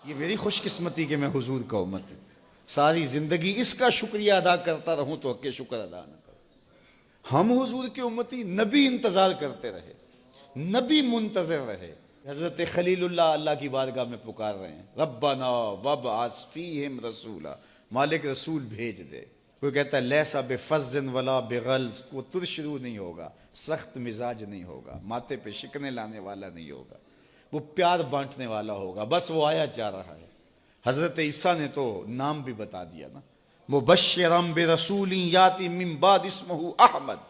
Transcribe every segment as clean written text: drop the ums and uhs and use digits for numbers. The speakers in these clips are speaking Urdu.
یہ میری خوش قسمتی کہ میں حضور کا امت ہوں، ساری زندگی اس کا شکریہ ادا کرتا رہوں تو کہ شکر ادا نہ کروں۔ ہم حضور کے امتی، نبی انتظار کرتے رہے، نبی منتظر رہے۔ حضرت خلیل اللہ کی بارگاہ میں پکار رہے ہیں، ربنا وابعث فیہم رسولا، مالک رسول بھیج دے۔ کوئی کہتا ہے لیسا بفظ ولا بغلظ، وہ ترشرو نہیں ہوگا، سخت مزاج نہیں ہوگا، ماتھے پہ شکنے لانے والا نہیں ہوگا، وہ پیار بانٹنے والا ہوگا، بس وہ آیا جا رہا ہے۔ حضرت عیسیٰ نے تو نام بھی بتا دیا نا، مبشرم برسول یاتی من بعد اسمہ احمد،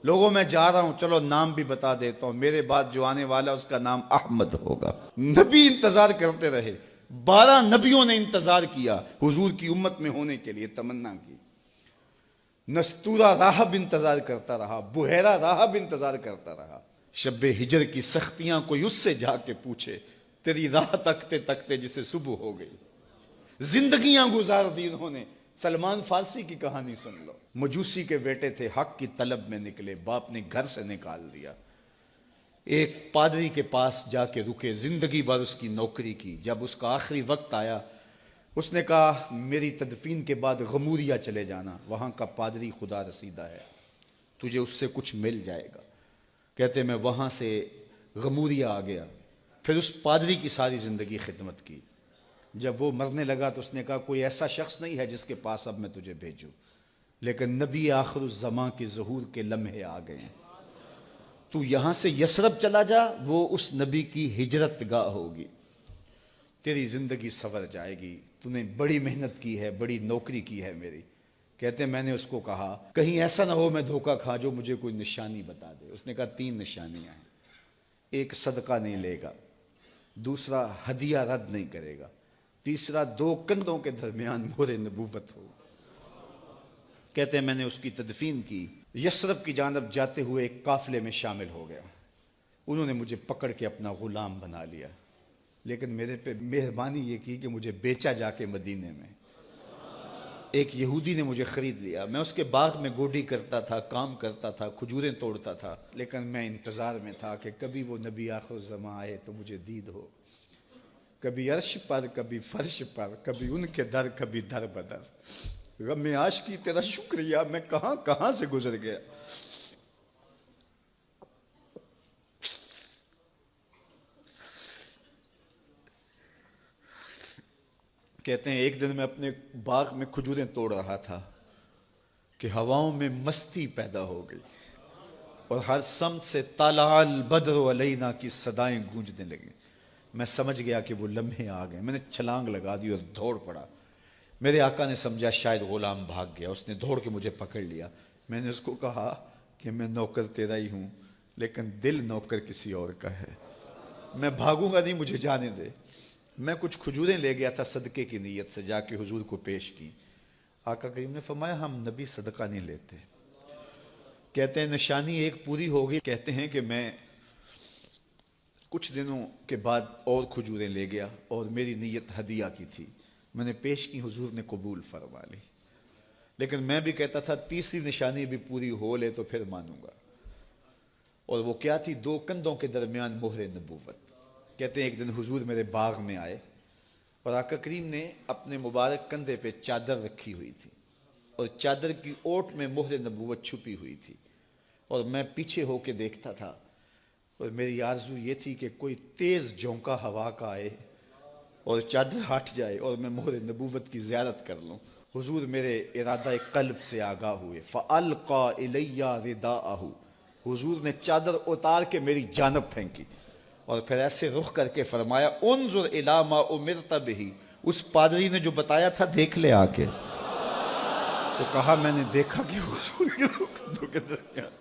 لوگوں میں جا رہا ہوں، چلو نام بھی بتا دیتا ہوں، میرے بعد جو آنے والا اس کا نام احمد ہوگا۔ نبی انتظار کرتے رہے، 12 نبیوں نے انتظار کیا حضور کی امت میں ہونے کے لیے، تمنا کی۔ نستورہ راہب انتظار کرتا رہا، بحیرہ راہب انتظار کرتا رہا۔ شب ہجر کی سختیاں کوئی اس سے جا کے پوچھے، تیری راہ تکتے تکتے جسے صبح ہو گئی۔ زندگیاں گزار دی انہوں نے۔ سلمان فارسی کی کہانی سن لو، مجوسی کے بیٹے تھے، حق کی طلب میں نکلے، باپ نے گھر سے نکال دیا، ایک پادری کے پاس جا کے رکے، زندگی بھر اس کی نوکری کی۔ جب اس کا آخری وقت آیا، اس نے کہا میری تدفین کے بعد غموریا چلے جانا، وہاں کا پادری خدا رسیدہ ہے، تجھے اس سے کچھ مل جائے گا۔ کہتے میں وہاں سے غموریا آ گیا، پھر اس پادری کی ساری زندگی خدمت کی۔ جب وہ مرنے لگا تو اس نے کہا کوئی ایسا شخص نہیں ہے جس کے پاس اب میں تجھے بھیجوں، لیکن نبی آخر الزمان کے ظہور کے لمحے آ گئے ہیں، تو یہاں سے یثرب چلا جا، وہ اس نبی کی ہجرت گاہ ہوگی، تیری زندگی سنور جائے گی، تو نے بڑی محنت کی ہے، بڑی نوکری کی ہے میری۔ کہتے ہیں میں نے اس کو کہا کہیں ایسا نہ ہو میں دھوکہ کھا جو مجھے کوئی نشانی بتا دے۔ اس نے کہا 3 نشانیاں ہیں، ایک صدقہ نہیں لے گا، دوسرا ہدیہ رد نہیں کرے گا، تیسرا 2 کندھوں کے درمیان مہر نبوت ہو۔ کہتے ہیں میں نے اس کی تدفین کی، یثرب کی جانب جاتے ہوئے ایک قافلے میں شامل ہو گیا، انہوں نے مجھے پکڑ کے اپنا غلام بنا لیا، لیکن میرے پہ مہربانی یہ کی کہ مجھے بیچا جا کے مدینے میں۔ ایک یہودی نے مجھے خرید لیا، میں اس کے باغ میں گوڈی کرتا تھا، کام کرتا تھا، کھجوریں توڑتا تھا، لیکن میں انتظار میں تھا کہ کبھی وہ نبی آخر الزمان آئے تو مجھے دید ہو، کبھی عرش پر، کبھی فرش پر، کبھی ان کے در، کبھی در بدر۔ غم عاشقی تیرا شکریہ، میں کہاں کہاں سے گزر گیا۔ کہتے ہیں ایک دن میں اپنے باغ میں کھجوریں توڑ رہا تھا کہ ہواؤں میں مستی پیدا ہو گئی اور ہر سمت سے طلع البدر علینا کی صدائیں گونجنے لگیں۔ میں سمجھ گیا کہ وہ لمحے آ گئے، میں نے چھلانگ لگا دی اور دوڑ پڑا۔ میرے آقا نے سمجھا شاید غلام بھاگ گیا، اس نے دوڑ کے مجھے پکڑ لیا۔ میں نے اس کو کہا کہ میں نوکر تیرا ہی ہوں، لیکن دل نوکر کسی اور کا ہے، میں بھاگوں گا نہیں، مجھے جانے دے۔ میں کچھ کھجوریں لے گیا تھا صدقے کی نیت سے، جا کے حضور کو پیش کی۔ آقا کریم نے فرمایا ہم نبی صدقہ نہیں لیتے۔ کہتے ہیں نشانی ایک پوری ہو گئی۔ کہتے ہیں کہ میں کچھ دنوں کے بعد اور کھجوریں لے گیا اور میری نیت ہدیہ کی تھی، میں نے پیش کی، حضور نے قبول فرما لی، لیکن میں بھی کہتا تھا تیسری نشانی بھی پوری ہو لے تو پھر مانوں گا۔ اور وہ کیا تھی؟ 2 کندھوں کے درمیان مہر نبوت۔ کہتے ہیں ایک دن حضور میرے باغ میں آئے اور آقا کریم نے اپنے مبارک کندھے پہ چادر رکھی ہوئی تھی اور چادر کی اوٹ میں مہر نبوت چھپی ہوئی تھی، اور میں پیچھے ہو کے دیکھتا تھا، اور میری آرزو یہ تھی کہ کوئی تیز جھونکا ہوا کا آئے اور چادر ہٹ جائے اور میں مہر نبوت کی زیارت کر لوں۔ حضور میرے ارادہ قلب سے آگاہ ہوئے، فَأَلْقَى إِلَيَّ رِدَاءَهُ، حضور نے چادر اتار کے میری جانب پھینکی اور پھر ایسے رخ کر کے فرمایا انظر الی ما امرت بہ، اس پادری نے جو بتایا تھا دیکھ لے آ کے۔ تو کہا میں نے دیکھا کہ حضور کے کندھوں کے درمیان۔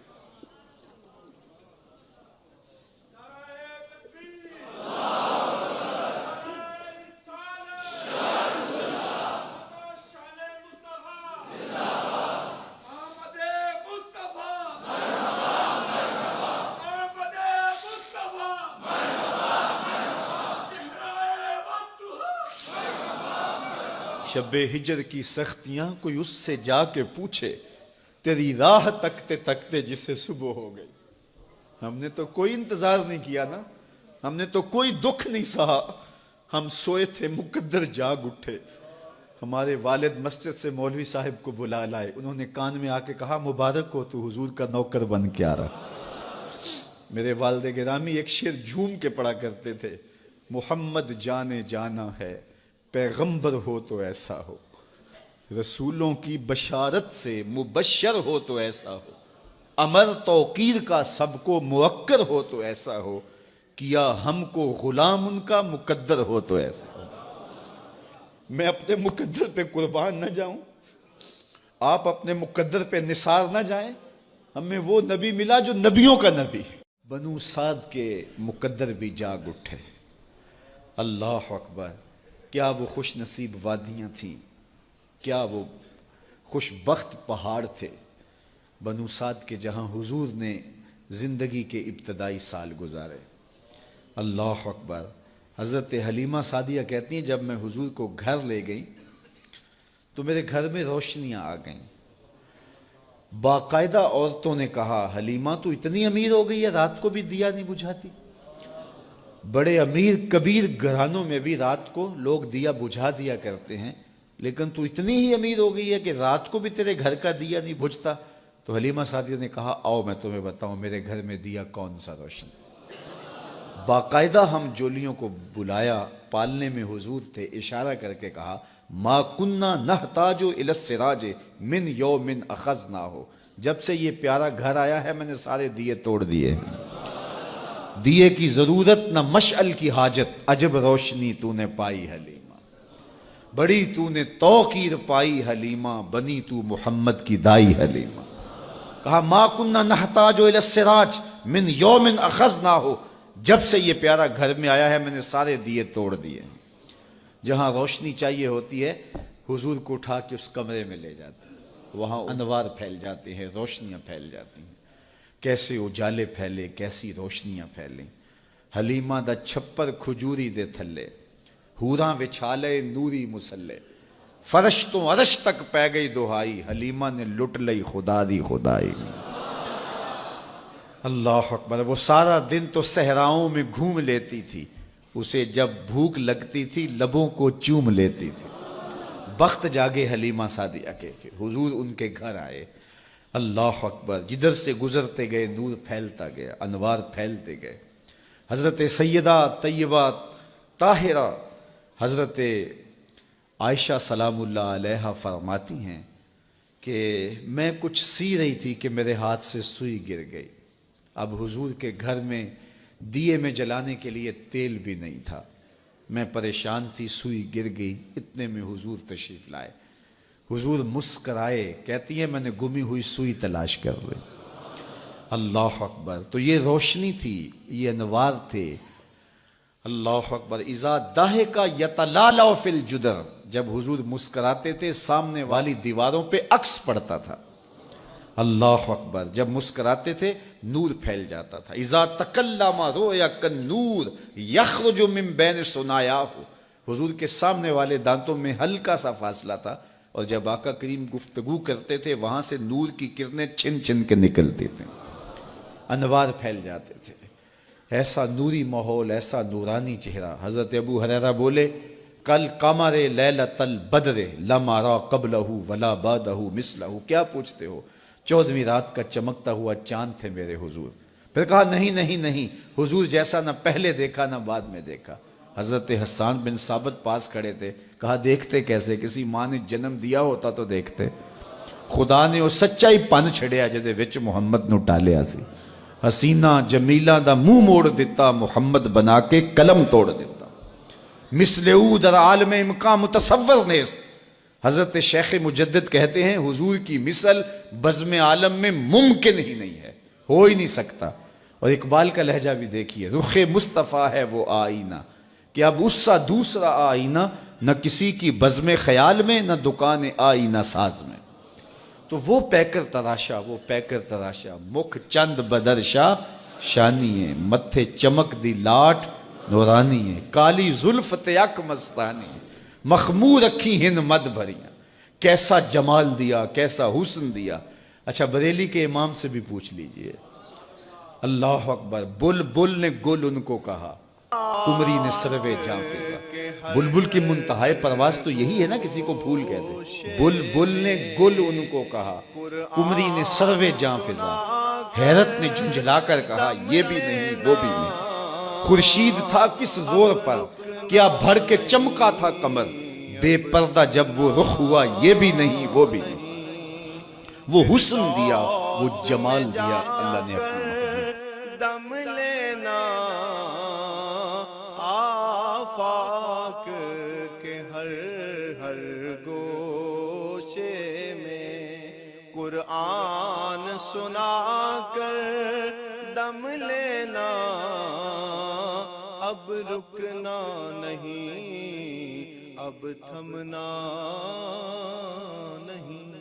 شب ہجر کی سختیاں کوئی اس سے جا کے پوچھے، تیری راہ تکتے تکتے جسے صبح ہو گئی۔ ہم نے تو کوئی انتظار نہیں کیا نا، ہم نے تو کوئی دکھ نہیں سہا، ہم سوئے تھے مقدر جاگ اٹھے. ہمارے والد مسجد سے مولوی صاحب کو بلا لائے. انہوں نے کان میں آ کے کہا مبارک ہو تو حضور کا نوکر بن کے آ رہا. میرے والد گرامی ایک شعر جھوم کے پڑھا کرتے تھے, محمد جانے جانا ہے پیغمبر ہو تو ایسا ہو, رسولوں کی بشارت سے مبشر ہو تو ایسا ہو, امر توقیر کا سب کو موکر ہو تو ایسا ہو, کیا ہم کو غلام ان کا مقدر ہو تو ایسا ہو. میں اپنے مقدر پہ قربان نہ جاؤں, آپ اپنے مقدر پہ نثار نہ جائیں. ہمیں وہ نبی ملا جو نبیوں کا نبی. بنو سعد کے مقدر بھی جاگ اٹھے. اللہ اکبر, کیا وہ خوش نصیب وادیاں تھیں, کیا وہ خوش بخت پہاڑ تھے بنو سعد کے, جہاں حضور نے زندگی کے ابتدائی سال گزارے. اللہ اکبر. حضرت حلیمہ سعدیہ کہتی ہیں جب میں حضور کو گھر لے گئی تو میرے گھر میں روشنیاں آ گئیں. باقاعدہ عورتوں نے کہا حلیمہ تو اتنی امیر ہو گئی ہے رات کو بھی دیا نہیں بجھاتی. بڑے امیر کبیر گھرانوں میں بھی رات کو لوگ دیا بجھا دیا کرتے ہیں, لیکن تو اتنی ہی امیر ہو گئی ہے کہ رات کو بھی تیرے گھر کا دیا نہیں بجھتا. تو حلیمہ سعدیہ نے کہا آؤ میں تمہیں بتاؤں میرے گھر میں دیا کون سا روشن. باقاعدہ ہم جولیوں کو بلایا, پالنے میں حضور تھے, اشارہ کر کے کہا ما کننا نحتاج الی السراج من یوم اخذناہ, جب سے یہ پیارا گھر آیا ہے میں نے سارے دیے توڑ دیے. دیے کی ضرورت نہ مشعل کی حاجت, عجب روشنی تو نے پائی حلیمہ, بڑی تو نے توقیر پائی حلیمہ, بنی تو محمد کی دائی حلیمہ. کہا ما کننا نحتاج الی السراج من یوم اخذناہ, جب سے یہ پیارا گھر میں آیا ہے میں نے سارے دیے توڑ دیے. جہاں روشنی چاہیے ہوتی ہے حضور کو اٹھا کے اس کمرے میں لے جاتے ہیں, وہاں انوار پھیل جاتے ہیں, روشنیاں پھیل جاتی ہیں. کیسے اجالے پھیلے, کیسی روشنیاں پھیلیں. حلیمہ دا چھپر کھجوری دے تھلے, حوراں وچھالے نوری مسلے, فرش تو عرش تک پہ گئی دہائی, حلیمہ نے لٹ لئی خدا دی خدائی. اللہ اکبر. وہ سارا دن تو صحراؤں میں گھوم لیتی تھی, اسے جب بھوک لگتی تھی لبوں کو چوم لیتی تھی. بخت جاگے حلیمہ سعدیہ کے حضور ان کے گھر آئے. اللہ اکبر. جدھر سے گزرتے گئے نور پھیلتا گیا, انوار پھیلتے گئے. حضرت سیدہ طیبہ طاہرہ حضرت عائشہ سلام اللہ علیہا فرماتی ہیں کہ میں کچھ سی رہی تھی کہ میرے ہاتھ سے سوئی گر گئی. اب حضور کے گھر میں دیے میں جلانے کے لیے تیل بھی نہیں تھا, میں پریشان تھی, سوئی گر گئی. اتنے میں حضور تشریف لائے. حضور مسکرائے, کہتی ہے میں نے گمی ہوئی سوئی تلاش کر لی. اللہ اکبر. تو یہ روشنی تھی, یہ انوار تھے. اللہ اکبر. اذا ضحک یتلالأ فی الجدر, جب حضور مسکراتے تھے سامنے والی دیواروں پہ عکس پڑتا تھا. اللہ اکبر. جب مسکراتے تھے نور پھیل جاتا تھا. اذا تکلم رؤیا کالنور یخرج من بین ثنایاہ, حضور کے سامنے والے دانتوں میں ہلکا سا فاصلہ تھا, اور جب آقا کریم گفتگو کرتے تھے وہاں سے نور کی کرنیں چھن چھن کے نکلتی تھیں, انوار پھیل جاتے تھے. ایسا نوری ماحول, ایسا نورانی چہرہ. حضرت ابو ہریرہ بولے کل قمر لیلۃ البدر لم ارى قبلہ ولا بعدہ مثلہ. کیا پوچھتے ہو, 14ویں رات کا چمکتا ہوا چاند تھے میرے حضور. پھر کہا نہیں نہیں نہیں, حضور جیسا نہ پہلے دیکھا نہ بعد میں دیکھا. حضرت حسان بن ثابت پاس کھڑے تھے. کہا دیکھتے کیسے, کسی ماں نے جنم دیا ہوتا تو دیکھتے. خدا نے وہ سچائی پن چھڑیا جدے وچ محمد نو ٹالیا سی. حسینہ جمیلہ دا منہ موڑ دیتا, محمد بنا کے قلم توڑ دیتا. مثل او در عالم امکان متصور نیست. حضرت شیخ مجدد کہتے ہیں حضور کی مثل بزم عالم میں ممکن ہی نہیں ہے, ہو ہی نہیں سکتا. اور اقبال کا لہجہ بھی دیکھیے, رخ مصطفیٰ ہے وہ آئینہ کہ اب اس سا دوسرا آئینہ, نہ کسی کی بزم خیال میں نہ دکان آئینہ ساز میں. تو وہ پیکر تراشا, وہ پیکر تراشا, مکھ چند بدرشا شانی ہے, متھے چمک دی لاٹ نورانی ہے, کالی زلف تیک مستانی, مخمور رکھی ہند مد بھریاں. کیسا جمال دیا, کیسا حسن دیا. اچھا بریلی کے امام سے بھی پوچھ لیجئے. اللہ اکبر. بل بل نے گل ان کو کہا, قمری نے سروے جاں فضا. بلبل کی منتہائے پرواز تو یہی ہے نا کسی کو پھول کہہ دے. بلبل نے گل ان کو کہا, قمری نے سروے جاں فضا. حیرت نے جھنجھلا کر کہا یہ بھی نہیں وہ بھی نہیں. خورشید تھا کس زور پر, کیا بھر کے چمکا تھا قمر. بے پردہ جب وہ رخ ہوا یہ بھی نہیں وہ بھی نہیں. وہ حسن دیا وہ جمال دیا اللہ نے اپنا محبوب. دم لینا آفاق کے ہر ہر گوشے میں, قرآن سنا کر دم لینا, اب رکنا نہیں اب تھمنا نہیں.